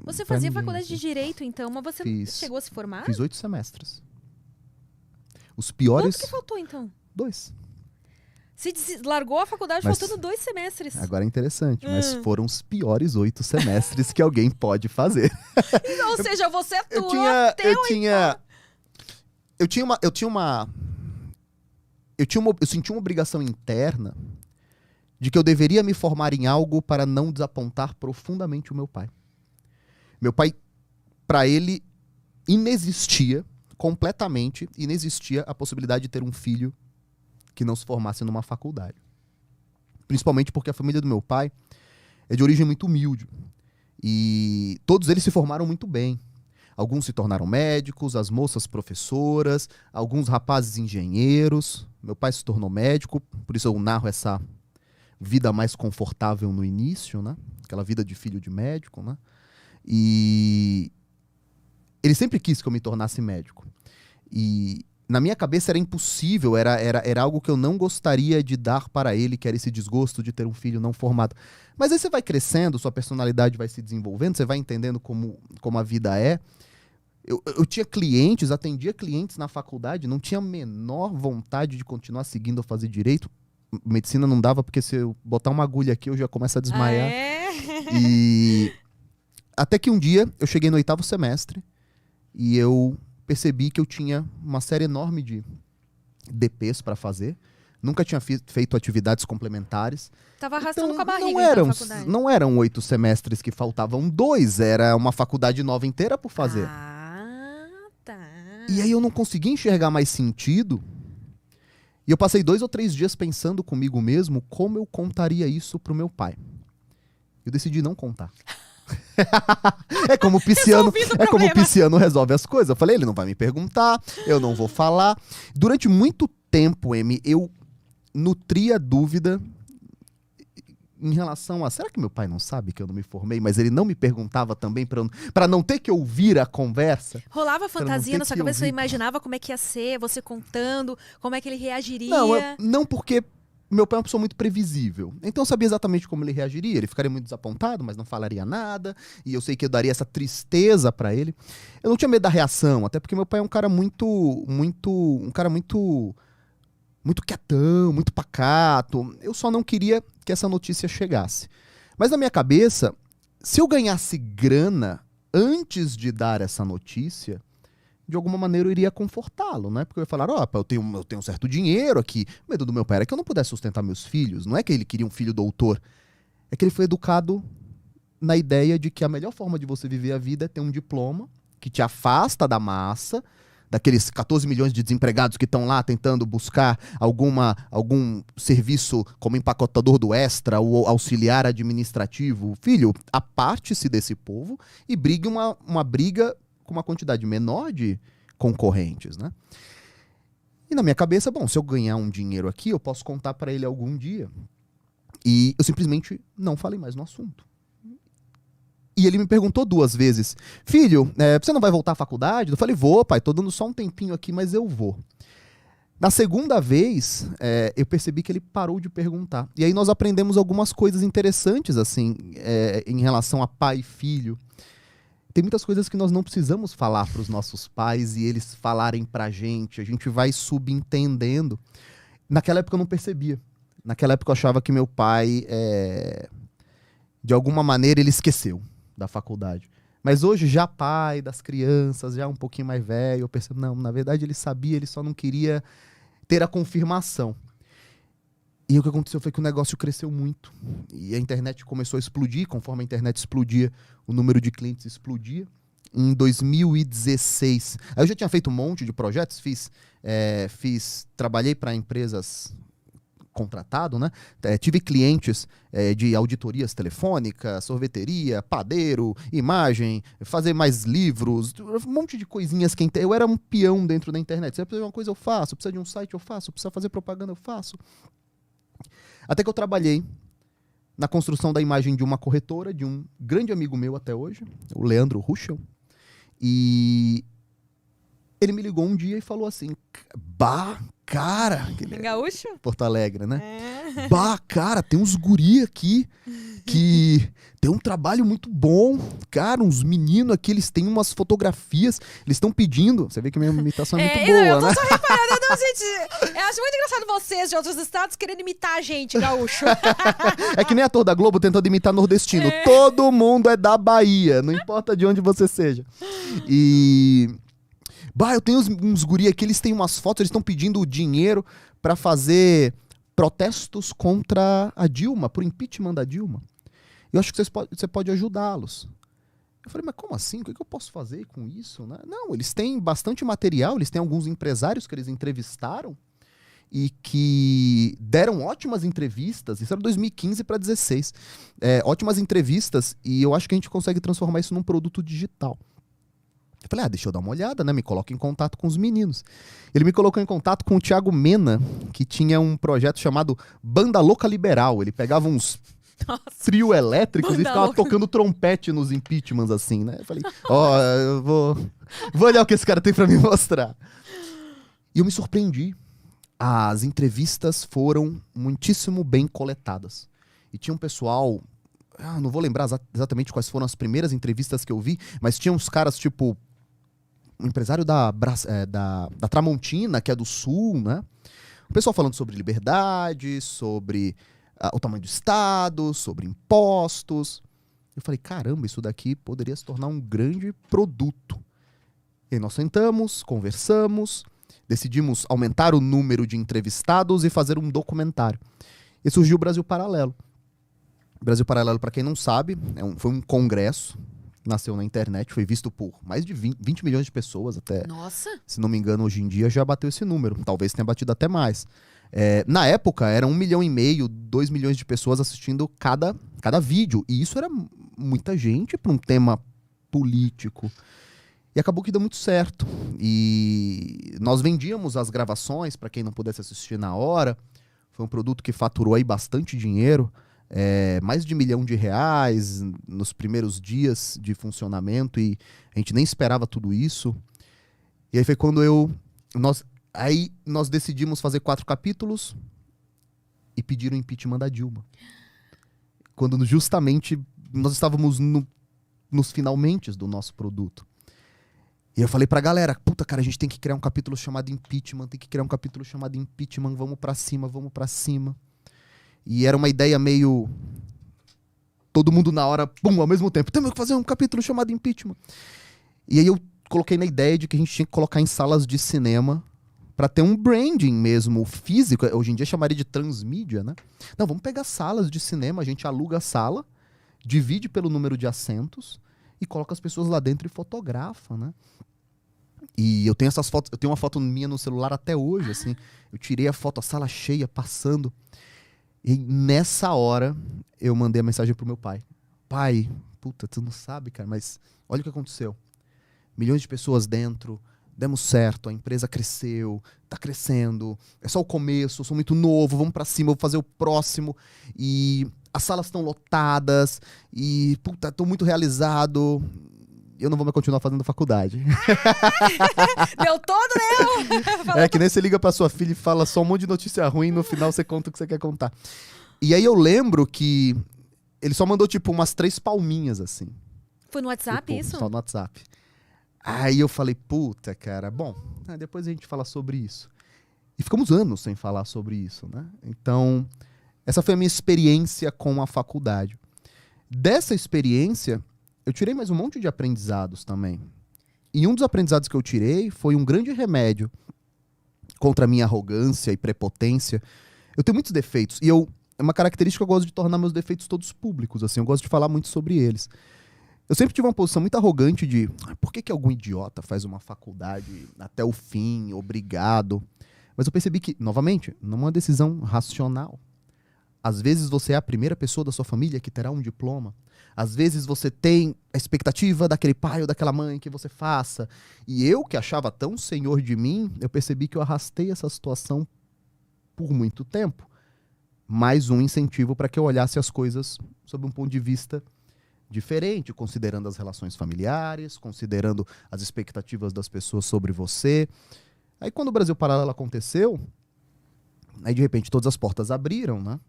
Você pra fazia ninguém, faculdade assim. de Direito, então, mas você Fiz. chegou a se formar? Fiz 8 semestres. Os Quanto piores... que faltou, então? 2. Largou a faculdade Mas- faltando 2 semestres. Agora é interessante, mas foram os piores 8 semestres que alguém pode fazer. Ou seja, você Eu atuou tinha, até eu tinha, eu senti uma obrigação interna de que eu deveria me formar em algo para não desapontar profundamente o meu pai. Meu pai, para ele, completamente inexistia a possibilidade de ter um filho que não se formasse numa faculdade. Principalmente porque a família do meu pai é de origem muito humilde. E todos eles se formaram muito bem. Alguns se tornaram médicos, as moças professoras, alguns rapazes engenheiros. Meu pai se tornou médico, por isso eu narro essa vida mais confortável no início, né? Aquela vida de filho de médico, né? E ele sempre quis que eu me tornasse médico. E na minha cabeça era impossível, era algo que eu não gostaria de dar para ele, que era esse desgosto de ter um filho não formado. Mas aí você vai crescendo, sua personalidade vai se desenvolvendo, você vai entendendo como a vida é. Eu tinha clientes, atendia clientes na faculdade, não tinha a menor vontade de continuar seguindo a fazer direito. Medicina não dava, porque se eu botar uma agulha aqui, eu já começo a desmaiar. Ah, é? E até que um dia eu cheguei no 8º semestre e eu percebi que eu tinha uma série enorme de DPs para fazer. Nunca tinha feito atividades complementares. Tava arrastando Então, com a barriga não então, eram, a faculdade. não eram 8 semestres que faltavam 2, era uma faculdade nova inteira por fazer. Ah, tá. E aí eu não conseguia enxergar mais sentido. E eu passei 2 ou 3 dias pensando comigo mesmo como eu contaria isso pro meu pai. Eu decidi não contar. É como o pisciano, Resolvido o é como o problema. pisciano resolve as coisas. Eu falei, ele não vai me perguntar, eu não vou falar. Durante muito tempo, eu nutria dúvida em relação a, será que meu pai não sabe que eu não me formei, mas ele não me perguntava também para não ter que ouvir a conversa? Rolava não fantasia ter na sua que cabeça, você ouvir. imaginava como é que ia ser, você contando, como é que ele reagiria. Não, porque meu pai é uma pessoa muito previsível. Então eu sabia exatamente como ele reagiria. Ele ficaria muito desapontado, mas não falaria nada. E eu sei que eu daria essa tristeza pra ele. Eu não tinha medo da reação, até porque meu pai é um cara muito quietão, muito pacato. Eu só não queria que essa notícia chegasse. Mas na minha cabeça, se eu ganhasse grana antes de dar essa notícia, de alguma maneira eu iria confortá-lo, né? Porque eu ia falar, eu tenho um certo dinheiro aqui. O medo do meu pai era que eu não pudesse sustentar meus filhos. Não é que ele queria um filho doutor. É que ele foi educado na ideia de que a melhor forma de você viver a vida é ter um diploma que te afasta da massa, daqueles 14 milhões de desempregados que estão lá tentando buscar algum serviço como empacotador do Extra ou auxiliar administrativo. Filho, aparte-se desse povo e brigue uma briga com uma quantidade menor de concorrentes, né? E na minha cabeça, bom, se eu ganhar um dinheiro aqui, eu posso contar para ele algum dia. E eu simplesmente não falei mais no assunto. E ele me perguntou 2 vezes, filho, você não vai voltar à faculdade? Eu falei, vou, pai, tô dando só um tempinho aqui, mas eu vou. Na segunda vez, eu percebi que ele parou de perguntar. E aí nós aprendemos algumas coisas interessantes, assim, em relação a pai e filho. Tem muitas coisas que nós não precisamos falar para os nossos pais e eles falarem pra gente. A gente vai subentendendo. Naquela época eu não percebia. Naquela época eu achava que meu pai, de alguma maneira, ele esqueceu da faculdade. Mas hoje, já pai das crianças, já um pouquinho mais velho, eu percebo, não, na verdade ele sabia, ele só não queria ter a confirmação. E o que aconteceu foi que o negócio cresceu muito. E a internet começou a explodir. Conforme a internet explodia, o número de clientes explodia. Em 2016, aí eu já tinha feito um monte de projetos, trabalhei para empresas contratado, né? Tive clientes de auditorias telefônicas, sorveteria, padeiro, imagem, fazer mais livros, um monte de coisinhas que eu era um peão dentro da internet. Se precisa de uma coisa, eu faço. Precisa de um site, eu faço. Precisa fazer propaganda, eu faço. Até que eu trabalhei na construção da imagem de uma corretora, de um grande amigo meu até hoje, o Leandro Ruschel. E ele me ligou um dia e falou assim, cara... Gaúcho? Porto Alegre, né? É. Cara, tem uns guri aqui que tem um trabalho muito bom. Cara, uns meninos aqui, eles têm umas fotografias, eles estão pedindo. Você vê que minha imitação é muito boa, eu tô né? só reparando, não, gente. Eu acho muito engraçado vocês de outros estados querendo imitar a gente, gaúcho. É que nem ator da Globo tentando imitar nordestino. Todo mundo é da Bahia, não importa de onde você seja. E... Bah, eu tenho uns guri aqui, eles têm umas fotos, eles estão pedindo dinheiro pra fazer protestos contra a Dilma, por impeachment da Dilma. Eu acho que você pode ajudá-los. Eu falei, mas como assim? O que eu posso fazer com isso? Né? Não, eles têm bastante material, eles têm alguns empresários que eles entrevistaram e que deram ótimas entrevistas. Isso era 2015 para 2016. Ótimas entrevistas, e eu acho que a gente consegue transformar isso num produto digital. Eu falei, deixa eu dar uma olhada, né? Me coloca em contato com os meninos. Ele me colocou em contato com o Thiago Mena, que tinha um projeto chamado Banda Louca Liberal. Ele pegava uns trio elétricos e ficava tocando trompete nos impeachments, assim, né? Eu falei, eu vou olhar o que esse cara tem pra me mostrar. E eu me surpreendi. As entrevistas foram muitíssimo bem coletadas. E tinha um pessoal... não vou lembrar exatamente quais foram as primeiras entrevistas que eu vi, mas tinha uns caras, tipo... um empresário da Tramontina, que é do Sul, né? O pessoal falando sobre liberdade, sobre o tamanho do Estado, sobre impostos. Eu falei, caramba, isso daqui poderia se tornar um grande produto. E aí nós sentamos, conversamos, decidimos aumentar o número de entrevistados e fazer um documentário. E surgiu o Brasil Paralelo. O Brasil Paralelo, para quem não sabe, foi um congresso. Nasceu na internet, foi visto por mais de 20 milhões de pessoas até. Nossa! Se não me engano, hoje em dia já bateu esse número. Talvez tenha batido até mais. Na época, era 1,5 milhão, 2 milhões de pessoas assistindo cada vídeo. E isso era muita gente para um tema político. E acabou que deu muito certo. E nós vendíamos as gravações para quem não pudesse assistir na hora. Foi um produto que faturou aí bastante dinheiro. Mais de R$ 1 milhão nos primeiros dias de funcionamento, e a gente nem esperava tudo isso. E aí foi quando nós decidimos fazer 4 capítulos e pedir o impeachment da Dilma. Quando justamente nós estávamos nos finalmente do nosso produto. E eu falei pra galera, puta, cara, a gente tem que criar um capítulo chamado impeachment, vamos pra cima, vamos pra cima. E era uma ideia meio... todo mundo na hora, pum, ao mesmo tempo. Temos que fazer um capítulo chamado impeachment. E aí eu coloquei na ideia de que a gente tinha que colocar em salas de cinema para ter um branding mesmo físico. Hoje em dia chamaria de transmídia, né? Não, vamos pegar salas de cinema, a gente aluga a sala, divide pelo número de assentos e coloca as pessoas lá dentro e fotografa, né? E eu tenho essas fotos, eu tenho uma foto minha no celular até hoje, assim. Eu tirei a foto, a sala cheia, passando... E nessa hora, eu mandei a mensagem pro meu pai. Pai, puta, tu não sabe, cara, mas olha o que aconteceu. Milhões de pessoas dentro, demos certo, a empresa cresceu, tá crescendo, é só o começo, eu sou muito novo, vamos pra cima, vou fazer o próximo. E as salas estão lotadas, e, puta, tô muito realizado. Eu não vou mais continuar fazendo faculdade. Deu todo, né? É que nem você liga pra sua filha e fala só um monte de notícia ruim, no final você conta o que você quer contar. E aí eu lembro que ele só mandou tipo umas 3 palminhas, assim. Foi no WhatsApp tipo, isso? Só no WhatsApp. Aí eu falei, puta, cara, bom, depois a gente fala sobre isso. E ficamos anos sem falar sobre isso, né? Então, essa foi a minha experiência com a faculdade. Dessa experiência... eu tirei mais um monte de aprendizados também. E um dos aprendizados que eu tirei foi um grande remédio contra a minha arrogância e prepotência. Eu tenho muitos defeitos. E é uma característica que eu gosto de tornar meus defeitos todos públicos. Assim, eu gosto de falar muito sobre eles. Eu sempre tive uma posição muito arrogante de por que algum idiota faz uma faculdade até o fim, obrigado. Mas eu percebi que, novamente, não é uma decisão racional. Às vezes você é a primeira pessoa da sua família que terá um diploma. Às vezes você tem a expectativa daquele pai ou daquela mãe que você faça. E eu, que achava tão senhor de mim, eu percebi que eu arrastei essa situação por muito tempo. Mais um incentivo para que eu olhasse as coisas sob um ponto de vista diferente, considerando as relações familiares, considerando as expectativas das pessoas sobre você. Aí quando o Brasil Paralelo aconteceu, aí de repente todas as portas abriram, né?